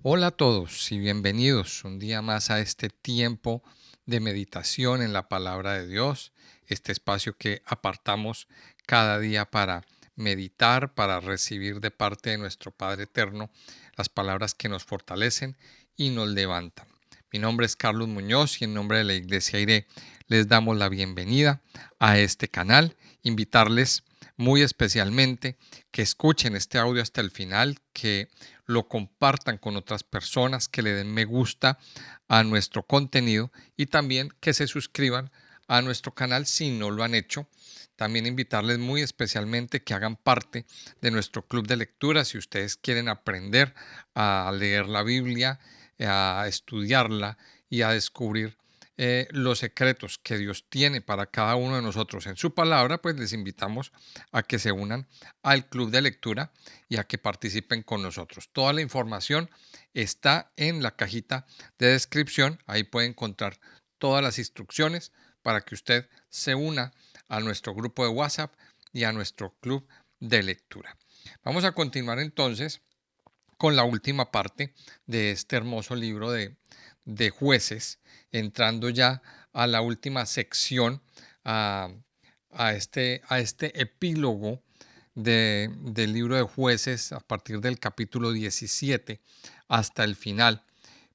Hola a todos y bienvenidos un día más a este tiempo de meditación en la palabra de Dios, este espacio que apartamos cada día para meditar, para recibir de parte de nuestro Padre Eterno las palabras que nos fortalecen y nos levantan. Mi nombre es Carlos Muñoz y en nombre de la Iglesia Aire les damos la bienvenida a este canal, invitarles muy especialmente que escuchen este audio hasta el final, que lo compartan con otras personas, que le den me gusta a nuestro contenido y también que se suscriban a nuestro canal si no lo han hecho. También invitarles muy especialmente que hagan parte de nuestro club de lectura si ustedes quieren aprender a leer la Biblia, a estudiarla y a descubrir los secretos que Dios tiene para cada uno de nosotros en su palabra, pues les invitamos a que se unan al club de lectura y a que participen con nosotros. Toda la información está en la cajita de descripción. Ahí puede encontrar todas las instrucciones para que usted se una a nuestro grupo de WhatsApp y a nuestro club de lectura. Vamos a continuar entonces con la última parte de este hermoso libro de jueces, entrando ya a la última sección, a, a este epílogo del libro de jueces a partir del capítulo 17 hasta el final.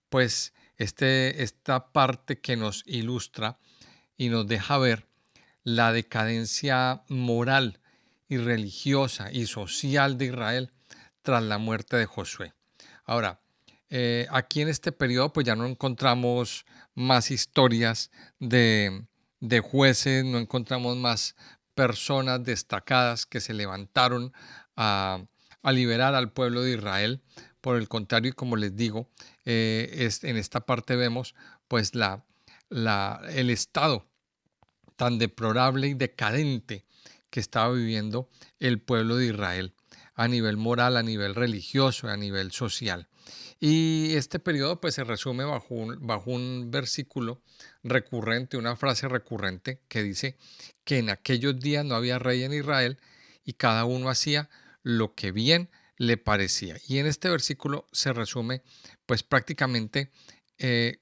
Pues esta parte que nos ilustra y nos deja ver la decadencia moral y religiosa y social de Israel tras la muerte de Josué. Ahora, aquí en este periodo pues ya no encontramos más historias de jueces, no encontramos más personas destacadas que se levantaron a, a liberar al pueblo de Israel. Por el contrario, como les digo, en esta parte vemos pues el estado tan deplorable y decadente que estaba viviendo el pueblo de Israel a nivel moral, a nivel religioso, a nivel social. Y este periodo pues se resume bajo un versículo recurrente, una frase recurrente que dice que en aquellos días no había rey en Israel y cada uno hacía lo que bien le parecía. Y en este versículo se resume pues prácticamente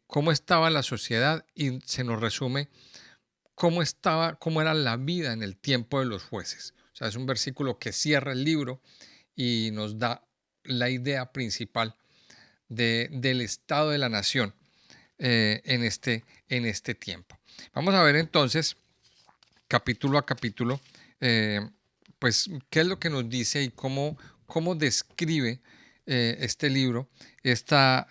cómo estaba la sociedad y se nos resume cómo era la vida en el tiempo de los jueces. O sea, es un versículo que cierra el libro y nos da la idea principal del estado de la nación en este tiempo. Vamos a ver entonces, capítulo a capítulo, eh, pues, qué es lo que nos dice y cómo describe este libro esta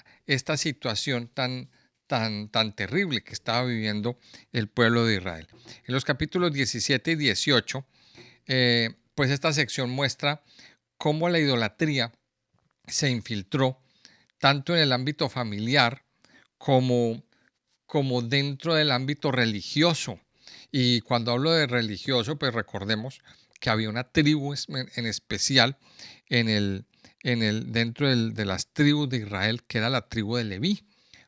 situación tan terrible que estaba viviendo el pueblo de Israel. En los capítulos 17 y 18, pues esta sección muestra cómo la idolatría se infiltró tanto en el ámbito familiar como, como dentro del ámbito religioso. Y cuando hablo de religioso, pues recordemos que había una tribu en especial dentro de las tribus de Israel, que era la tribu de Leví,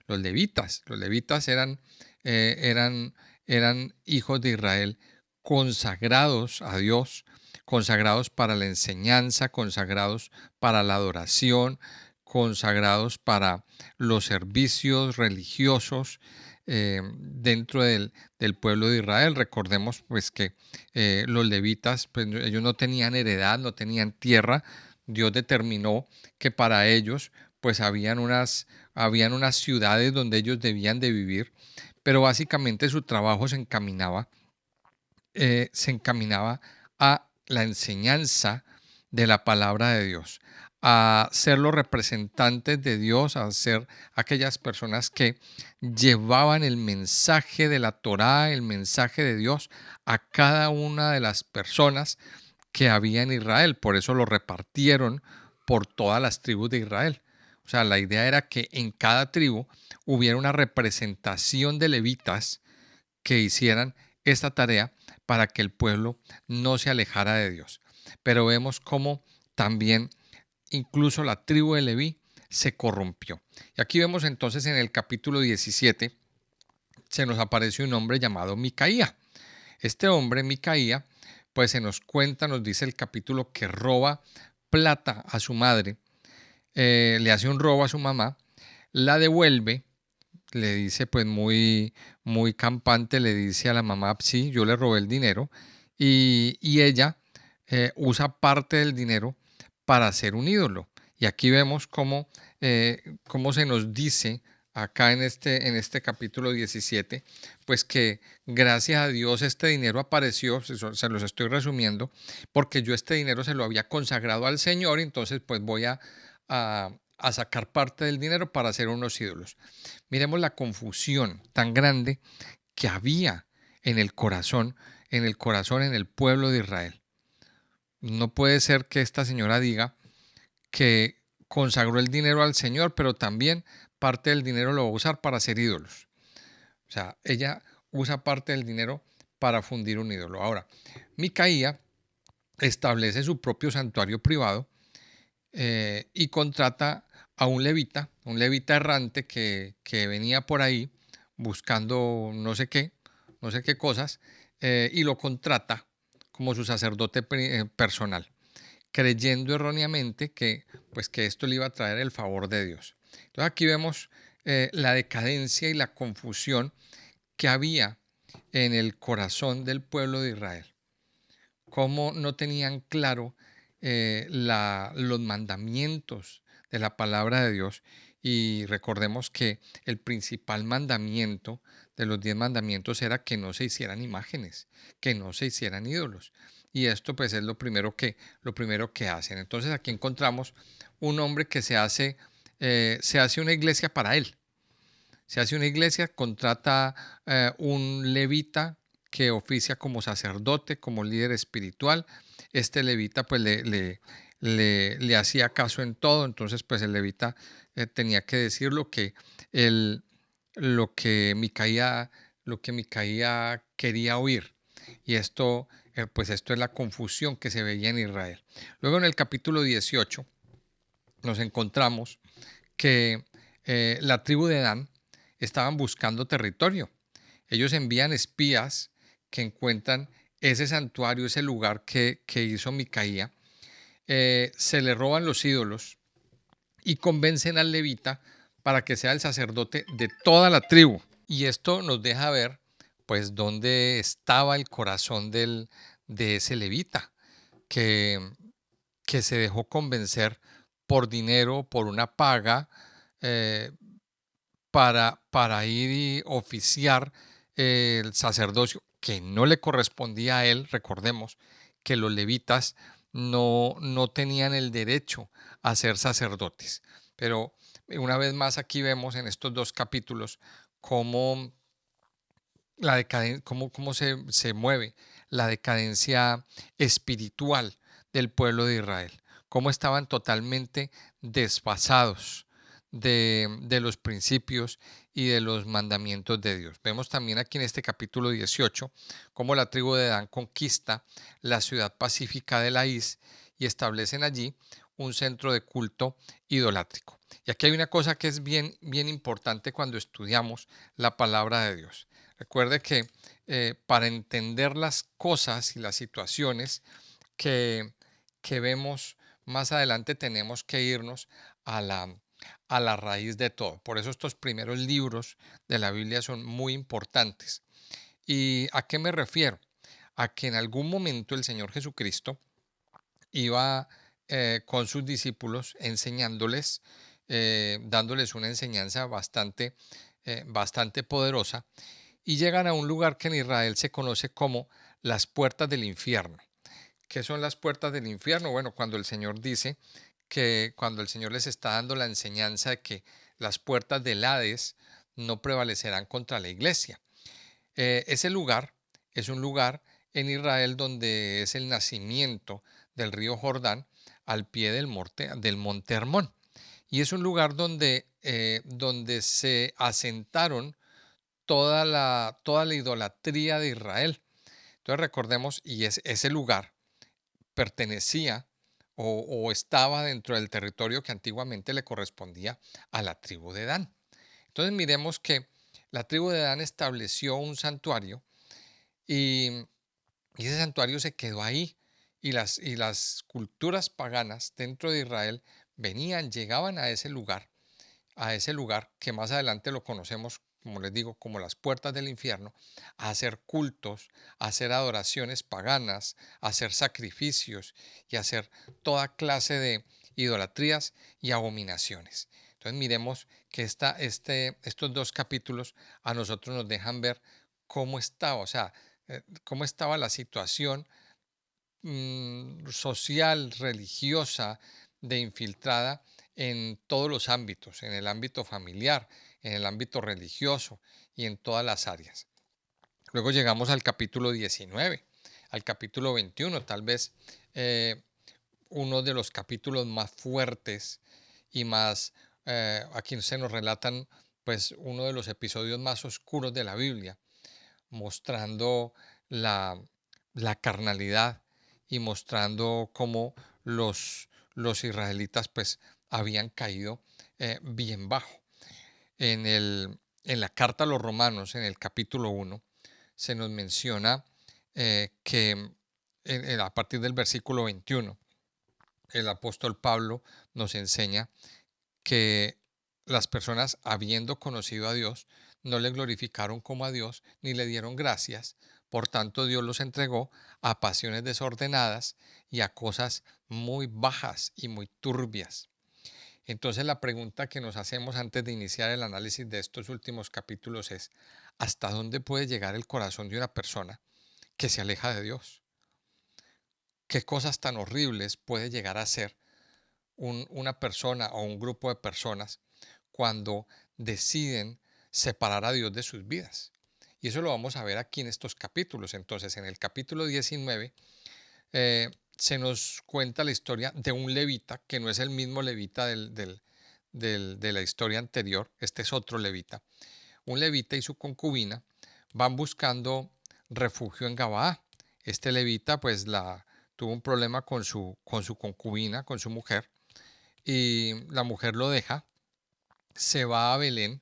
los levitas. Los levitas eh, eran, eran hijos de Israel consagrados a Dios, consagrados para la enseñanza, consagrados para la adoración, consagrados para los servicios religiosos dentro del pueblo de Israel. Recordemos pues que los levitas, pues ellos no tenían heredad, no tenían tierra. Dios determinó que para ellos pues habían unas ciudades donde ellos debían de vivir, pero básicamente su trabajo se encaminaba a la enseñanza de la palabra de Dios, a ser los representantes de Dios, a ser aquellas personas que llevaban el mensaje de la Torá, el mensaje de Dios a cada una de las personas que había en Israel. Por eso lo repartieron por todas las tribus de Israel. O sea, la idea era que en cada tribu hubiera una representación de levitas que hicieran esta tarea para que el pueblo no se alejara de Dios. Pero vemos cómo también incluso la tribu de Leví se corrompió. Y aquí vemos entonces en el capítulo 17, se nos aparece un hombre llamado Micaía. Este hombre, Micaía, pues se nos cuenta, nos dice el capítulo que roba plata a su madre le hace un robo a su mamá, la devuelve, le dice pues muy, muy campante, le dice a la mamá, sí, yo le robé el dinero, y ella usa parte del dinero para hacer un ídolo. Y aquí vemos cómo se nos dice acá en este capítulo 17, pues que gracias a Dios este dinero apareció, se los estoy resumiendo, porque yo este dinero se lo había consagrado al Señor, entonces pues voy a sacar parte del dinero para hacer unos ídolos. Miremos la confusión tan grande que había en el corazón, en el pueblo de Israel. No puede ser que esta señora diga que consagró el dinero al Señor, pero también parte del dinero lo va a usar para hacer ídolos. O sea, ella usa parte del dinero para fundir un ídolo. Ahora, Micaía establece su propio santuario privado y contrata a un levita errante que venía por ahí buscando no sé qué cosas, y lo contrata como su sacerdote personal, creyendo erróneamente que esto le iba a traer el favor de Dios. Entonces aquí vemos la decadencia y la confusión que había en el corazón del pueblo de Israel, cómo no tenían claro los mandamientos de la palabra de Dios. Y recordemos que el principal mandamiento de los 10 mandamientos era que no se hicieran imágenes, que no se hicieran ídolos. Y esto pues es lo primero que hacen. Entonces aquí encontramos un hombre que se hace una iglesia para él. Se hace una iglesia, contrata un levita que oficia como sacerdote, como líder espiritual. Este levita pues le hacía caso en todo, entonces pues el levita tenía que decir el, lo que Micaía, lo que Micaía quería oír. Y pues esto es la confusión que se veía en Israel. Luego en el capítulo 18 nos encontramos que la tribu de Dan estaban buscando territorio. Ellos envían espías que encuentran ese santuario, ese lugar que hizo Micaía, se le roban los ídolos y convencen al levita para que sea el sacerdote de toda la tribu. Y esto nos deja ver, pues, dónde estaba el corazón de ese levita, que, que se dejó convencer por dinero, por una paga, eh, para ir y oficiar el sacerdocio que no le correspondía a él. Recordemos que los levitas no tenían el derecho a ser sacerdotes. Pero una vez más aquí vemos en estos dos capítulos cómo cómo se mueve la decadencia espiritual del pueblo de Israel, cómo estaban totalmente desfasados de los principios y de los mandamientos de Dios. Vemos también aquí en este capítulo 18 cómo la tribu de Dan conquista la ciudad pacífica de Laís y establecen allí un centro de culto idolátrico. Y aquí hay una cosa que es bien, bien importante cuando estudiamos la palabra de Dios. Recuerde que para entender las cosas y las situaciones que, que vemos más adelante tenemos que irnos a la raíz de todo. Por eso estos primeros libros de la Biblia son muy importantes. ¿Y a qué me refiero? A que en algún momento el Señor Jesucristo iba con sus discípulos enseñándoles, dándoles una enseñanza bastante poderosa, y llegan a un lugar que en Israel se conoce como las puertas del infierno. ¿Qué son las puertas del infierno? Bueno, cuando el Señor dice que cuando el Señor les está dando la enseñanza de que las puertas del Hades no prevalecerán contra la iglesia. Ese lugar es un lugar en Israel donde es el nacimiento del río Jordán al pie del monte Hermón. Y es un lugar donde se asentaron toda la idolatría de Israel. Entonces recordemos, ese lugar pertenecía o estaba dentro del territorio que antiguamente le correspondía a la tribu de Dan. Entonces miremos que la tribu de Dan estableció un santuario y, y ese santuario se quedó ahí, y las culturas paganas dentro de Israel venían, llegaban a ese lugar que más adelante lo conocemos, como les digo, como las puertas del infierno, a hacer cultos, a hacer adoraciones paganas, a hacer sacrificios y a hacer toda clase de idolatrías y abominaciones. Entonces miremos que estos dos capítulos a nosotros nos dejan ver cómo estaba, o sea, cómo estaba la situación social, religiosa, de infiltrada en todos los ámbitos, en el ámbito familiar, en el ámbito religioso y en todas las áreas. Luego llegamos al capítulo 19, al capítulo 21, tal vez eh, uno de los capítulos más fuertes y más, aquí se nos relatan pues uno de los episodios más oscuros de la Biblia, mostrando la, la carnalidad y mostrando cómo los israelitas pues habían caído bien bajo. En la carta a los romanos, en el capítulo 1, se nos menciona que a partir del versículo 21, el apóstol Pablo nos enseña que las personas, habiendo conocido a Dios, no le glorificaron como a Dios ni le dieron gracias. Por tanto, Dios los entregó a pasiones desordenadas y a cosas muy bajas y muy turbias. Entonces, la pregunta que nos hacemos antes de iniciar el análisis de estos últimos capítulos es, ¿hasta dónde puede llegar el corazón de una persona que se aleja de Dios? ¿Qué cosas tan horribles puede llegar a ser una persona o un grupo de personas cuando deciden separar a Dios de sus vidas? Y eso lo vamos a ver aquí en estos capítulos. Entonces, en el capítulo 19 se nos cuenta la historia de un levita, que no es el mismo levita de la historia anterior, este es otro levita. Un levita y su concubina van buscando refugio en Gabaa. Este levita pues tuvo un problema con su concubina, con su mujer, y la mujer lo deja, se va a Belén,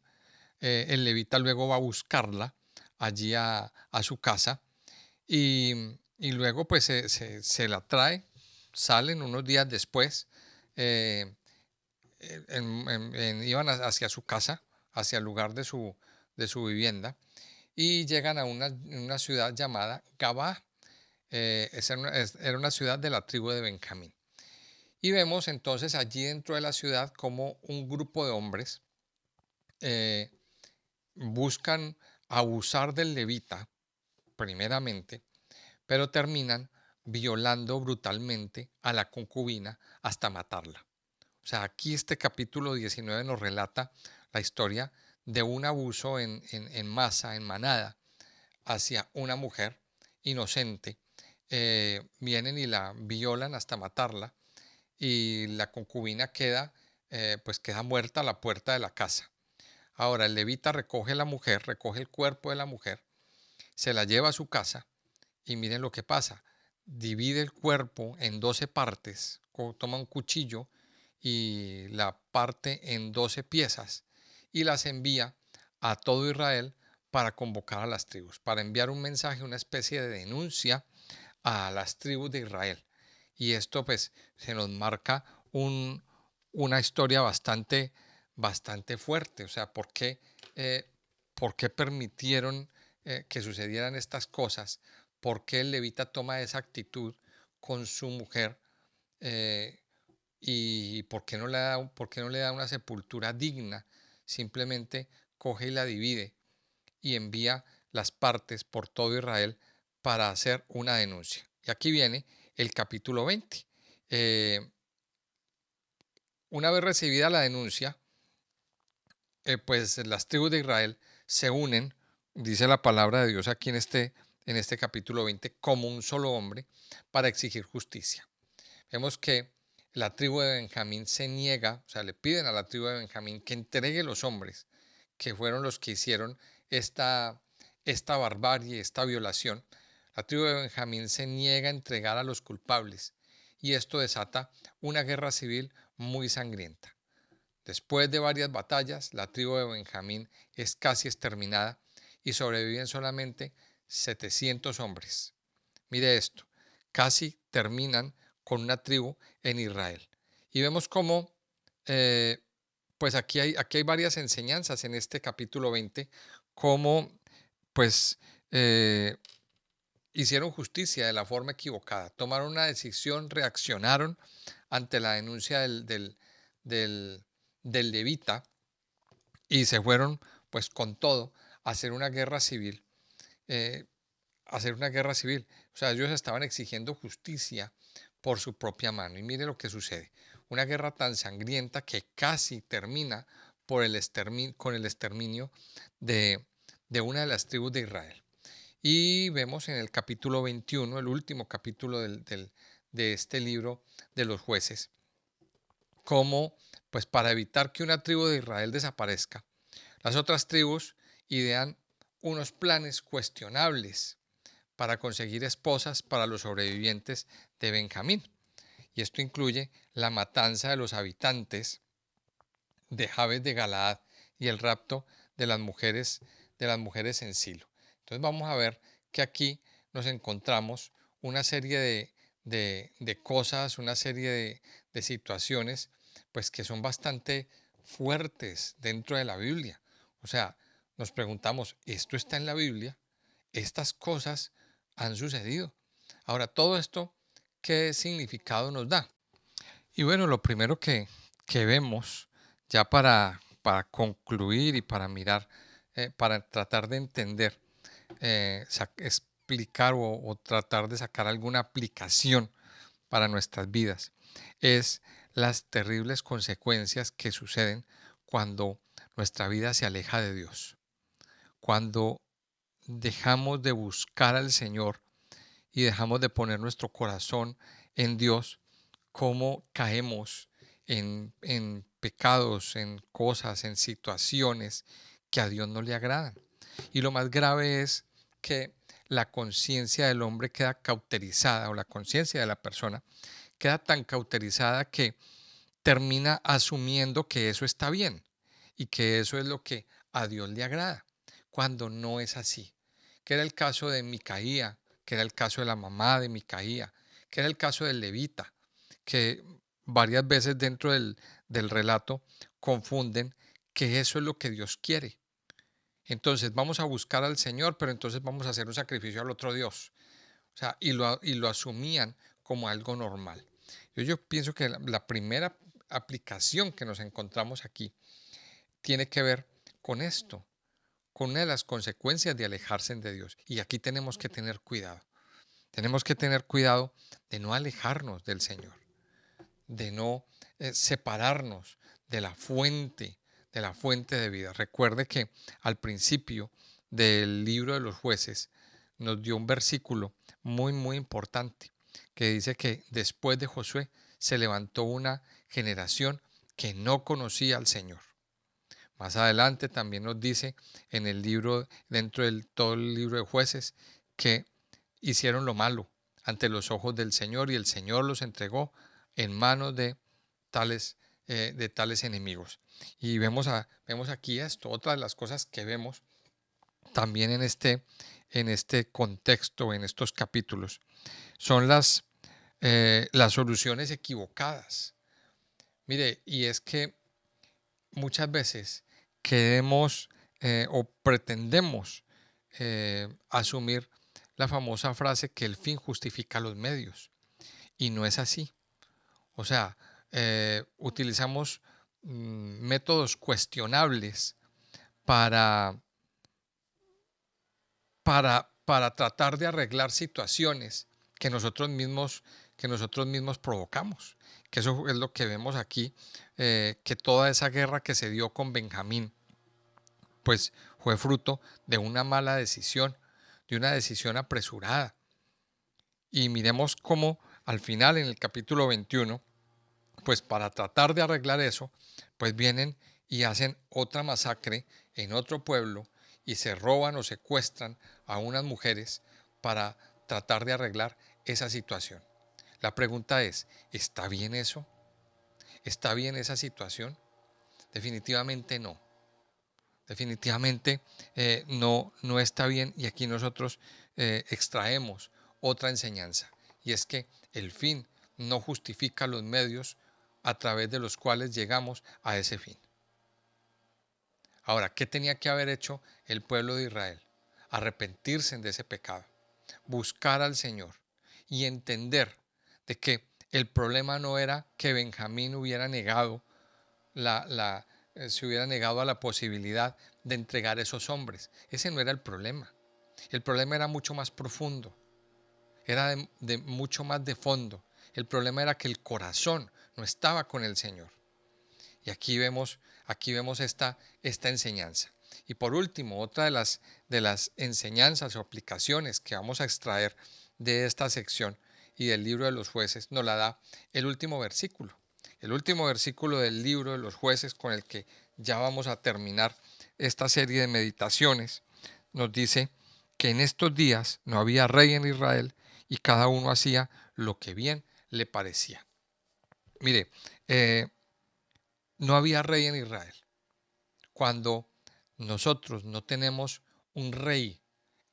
el levita luego va a buscarla allí a su casa y luego pues se la trae, salen unos días después, eh, iban hacia su casa, hacia el lugar de su vivienda, y llegan a una ciudad llamada Gabá. Era una ciudad de la tribu de Benjamín. Y vemos entonces allí dentro de la ciudad como un grupo de hombres eh, buscan abusar del levita, primeramente, pero terminan violando brutalmente a la concubina hasta matarla. O sea, aquí este capítulo 19 nos relata la historia de un abuso en masa, en manada, hacia una mujer inocente. Vienen y la violan hasta matarla y la concubina pues queda muerta a la puerta de la casa. Ahora el levita recoge a la mujer, recoge el cuerpo de la mujer, se la lleva a su casa y miren lo que pasa. Divide el cuerpo en 12 partes, toma un cuchillo y la parte en 12 piezas y las envía a todo Israel para convocar a las tribus, para enviar un mensaje, una especie de denuncia a las tribus de Israel. Y esto pues se nos marca una historia bastante fuerte. O sea, por qué permitieron que sucedieran estas cosas? ¿Por qué el levita toma esa actitud con su mujer? ¿Y por qué no le da una sepultura digna? Simplemente coge y la divide y envía las partes por todo Israel para hacer una denuncia. Y aquí viene el capítulo 20. Eh, una vez recibida la denuncia, pues las tribus de Israel se unen, dice la palabra de Dios aquí en este capítulo 20, como un solo hombre para exigir justicia. Vemos que la tribu de Benjamín se niega, o sea, le piden a la tribu de Benjamín que entregue los hombres que fueron los que hicieron esta barbarie, esta violación. La tribu de Benjamín se niega a entregar a los culpables y esto desata una guerra civil muy sangrienta. Después de varias batallas, la tribu de Benjamín es casi exterminada y sobreviven solamente 700 hombres. Mire esto, casi terminan con una tribu en Israel. Y vemos cómo eh, pues aquí hay varias enseñanzas en este capítulo 20, cómo pues eh, hicieron justicia de la forma equivocada, tomaron una decisión, reaccionaron ante la denuncia del, del levita y se fueron pues con todo a hacer una guerra civil. eh, hacer una guerra civil. O sea, ellos estaban exigiendo justicia por su propia mano. Y mire lo que sucede. Una guerra tan sangrienta que casi termina con el exterminio de, de una de las tribus de Israel. Y vemos en el capítulo 21, el último capítulo de este libro de los jueces, cómo, pues para evitar que una tribu de Israel desaparezca, las otras tribus idean unos planes cuestionables para conseguir esposas para los sobrevivientes de Benjamín. Y esto incluye la matanza de los habitantes de Jabes de Galaad y el rapto de las mujeres en Silo. Entonces vamos a ver que aquí nos encontramos una serie de cosas, una serie de situaciones, pues que son bastante fuertes dentro de la Biblia. O sea, nos preguntamos, ¿esto está en la Biblia? Estas cosas han sucedido. Ahora, todo esto, ¿qué significado nos da? Y bueno, lo primero que vemos, ya para concluir y para mirar, para tratar de entender, explicar o tratar de sacar alguna aplicación para nuestras vidas, es las terribles consecuencias que suceden cuando nuestra vida se aleja de Dios, cuando dejamos de buscar al Señor y dejamos de poner nuestro corazón en Dios, cómo caemos en pecados, en cosas, en situaciones que a Dios no le agradan. Y lo más grave es que la conciencia del hombre queda cauterizada, o la conciencia de la persona queda tan cauterizada que termina asumiendo que eso está bien y que eso es lo que a Dios le agrada, cuando no es así. Que era el caso de Micaía, que era el caso de la mamá de Micaía, que era el caso del levita, que varias veces dentro del relato confunden que eso es lo que Dios quiere. Entonces vamos a buscar al Señor, pero entonces vamos a hacer un sacrificio al otro Dios. O sea, y lo asumían como algo normal. Yo pienso que la primera aplicación que nos encontramos aquí tiene que ver con esto, con una de las consecuencias de alejarse de Dios. Y aquí tenemos que tener cuidado. Tenemos que tener cuidado de no alejarnos del Señor, de no separarnos de la fuente de vida. Recuerde que al principio del libro de los jueces nos dio un versículo muy, muy importante que dice que después de Josué se levantó una generación que no conocía al Señor. Más adelante también nos dice en el libro, dentro del todo el libro de jueces, que hicieron lo malo ante los ojos del Señor y el Señor los entregó en manos tales, de tales enemigos. Y vemos aquí esto, otra de las cosas que vemos también en este contexto, en estos capítulos, son las soluciones equivocadas. Mire, y es que muchas veces queremos o pretendemos asumir la famosa frase que el fin justifica los medios. Y no es así. O sea, utilizamos métodos cuestionables para, para tratar de arreglar situaciones que nosotros mismos provocamos. Que eso es lo que vemos aquí, que toda esa guerra que se dio con Benjamín, pues fue fruto de una mala decisión, de una decisión apresurada. Y miremos cómo al final, en el capítulo 21, pues para tratar de arreglar eso, pues vienen y hacen otra masacre en otro pueblo y se roban o secuestran a unas mujeres para tratar de arreglar esa situación. La pregunta es, ¿está bien eso? ¿Está bien esa situación? Definitivamente no. Definitivamente no está bien, y aquí nosotros extraemos otra enseñanza, y es que el fin no justifica los medios a través de los cuales llegamos a ese fin. Ahora, ¿qué tenía que haber hecho el pueblo de Israel? Arrepentirse de ese pecado, buscar al Señor y entender de que el problema no era que Benjamín hubiera negado se hubiera negado a la posibilidad de entregar esos hombres. Ese no era el problema. El problema era mucho más profundo, era de mucho más de fondo. El problema era que el corazón no estaba con el Señor. Y aquí vemos esta enseñanza. Y por último, otra de las enseñanzas o aplicaciones que vamos a extraer de esta sección y del libro de los jueces nos la da el último versículo. El último versículo del libro de los jueces con el que ya vamos a terminar esta serie de meditaciones nos dice que en estos días no había rey en Israel y cada uno hacía lo que bien le parecía. Mire, no había rey en Israel. Cuando nosotros no tenemos un rey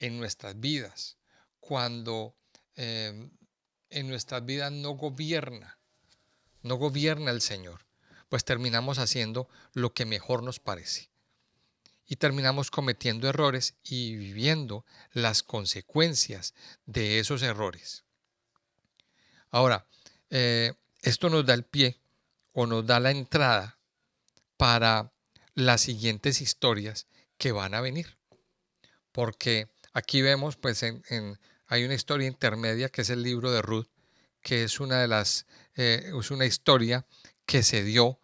en nuestras vidas, cuando eh, en nuestras vidas no gobierna el Señor, pues terminamos haciendo lo que mejor nos parece y terminamos cometiendo errores y viviendo las consecuencias de esos errores. Ahora, esto nos da el pie o nos da la entrada para las siguientes historias que van a venir. Porque aquí vemos, pues hay una historia intermedia que es el libro de Ruth, que es es una historia que se dio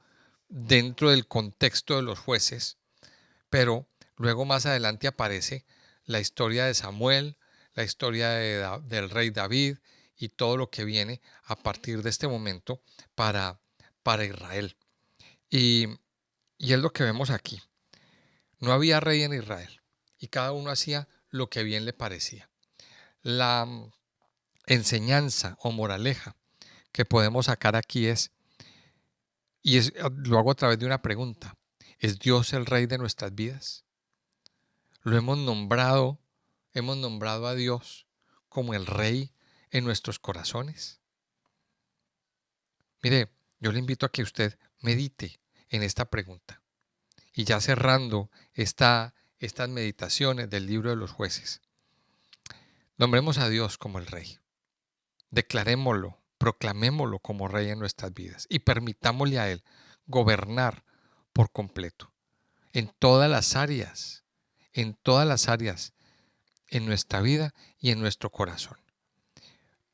dentro del contexto de los jueces, pero luego más adelante aparece la historia de Samuel, la historia del rey David y todo lo que viene a partir de este momento para Israel. Y es lo que vemos aquí. No había rey en Israel y cada uno hacía lo que bien le parecía. La enseñanza o moraleja que podemos sacar aquí lo hago a través de una pregunta: ¿es Dios el rey de nuestras vidas? ¿Lo hemos nombrado a Dios como el rey en nuestros corazones? Mire, yo le invito a que usted medite en esta pregunta. Y ya cerrando estas meditaciones del libro de los jueces, nombremos a Dios como el Rey. Declarémoslo, proclamémoslo como Rey en nuestras vidas y permitámosle a Él gobernar por completo en todas las áreas, en nuestra vida y en nuestro corazón.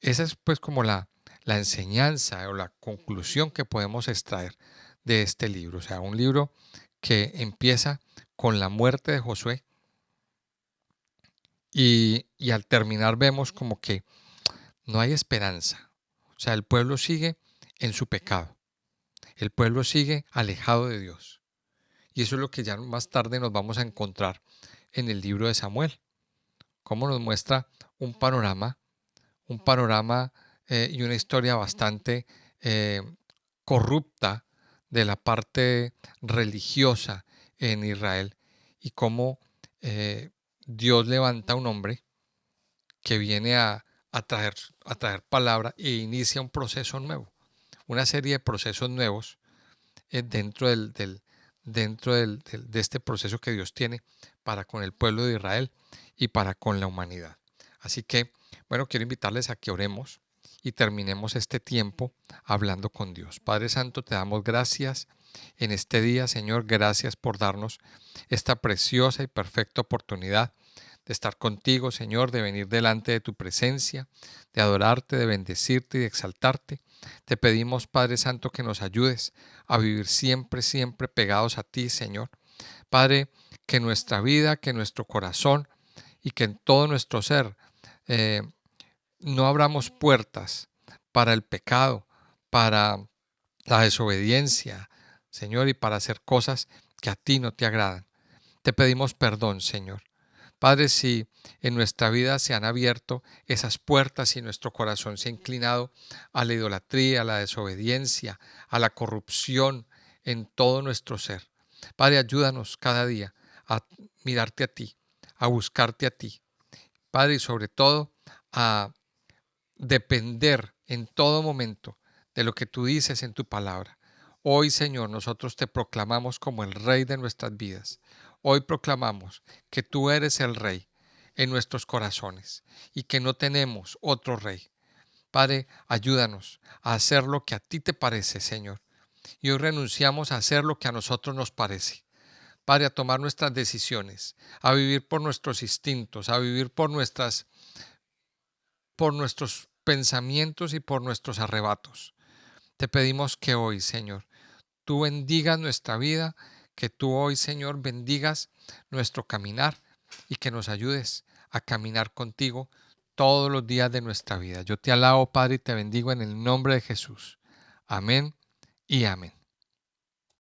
Esa es pues como la enseñanza o la conclusión que podemos extraer de este libro. O sea, un libro que empieza con la muerte de Josué y al terminar vemos como que no hay esperanza. O sea, el pueblo sigue en su pecado. El pueblo sigue alejado de Dios. Y eso es lo que ya más tarde nos vamos a encontrar en el libro de Samuel. Cómo nos muestra un panorama y una historia bastante corrupta de la parte religiosa en Israel y cómo Dios levanta un hombre que viene a traer palabra e inicia un proceso nuevo, una serie de procesos nuevos dentro de este proceso que Dios tiene para con el pueblo de Israel y para con la humanidad. Así que, bueno, quiero invitarles a que oremos y terminemos este tiempo hablando con Dios. Padre Santo, te damos gracias en este día, Señor. Gracias por darnos esta preciosa y perfecta oportunidad de estar contigo, Señor, de venir delante de tu presencia, de adorarte, de bendecirte y de exaltarte. Te pedimos, Padre Santo, que nos ayudes a vivir siempre, siempre pegados a ti, Señor. Padre, que nuestra vida, que nuestro corazón y que en todo nuestro ser eh, no abramos puertas para el pecado, para la desobediencia, Señor, y para hacer cosas que a ti no te agradan. Te pedimos perdón, Señor. Padre, si en nuestra vida se han abierto esas puertas y nuestro corazón se ha inclinado a la idolatría, a la desobediencia, a la corrupción en todo nuestro ser. Padre, ayúdanos cada día a mirarte a ti, a buscarte a ti. Padre, y sobre todo a depender en todo momento de lo que tú dices en tu palabra, Hoy, Señor, nosotros te proclamamos como el Rey de nuestras vidas. Hoy proclamamos que tú eres el Rey en nuestros corazones y que no tenemos otro Rey. Padre, ayúdanos a hacer lo que a ti te parece, Señor. Y hoy renunciamos a hacer lo que a nosotros nos parece. Padre, a tomar nuestras decisiones, a vivir por nuestros instintos, a vivir por nuestros pensamientos y por nuestros arrebatos. Te pedimos que hoy, Señor, tú bendigas nuestra vida, que tú hoy, Señor, bendigas nuestro caminar y que nos ayudes a caminar contigo todos los días de nuestra vida. Yo te alabo, Padre, y te bendigo en el nombre de Jesús. Amén y amén.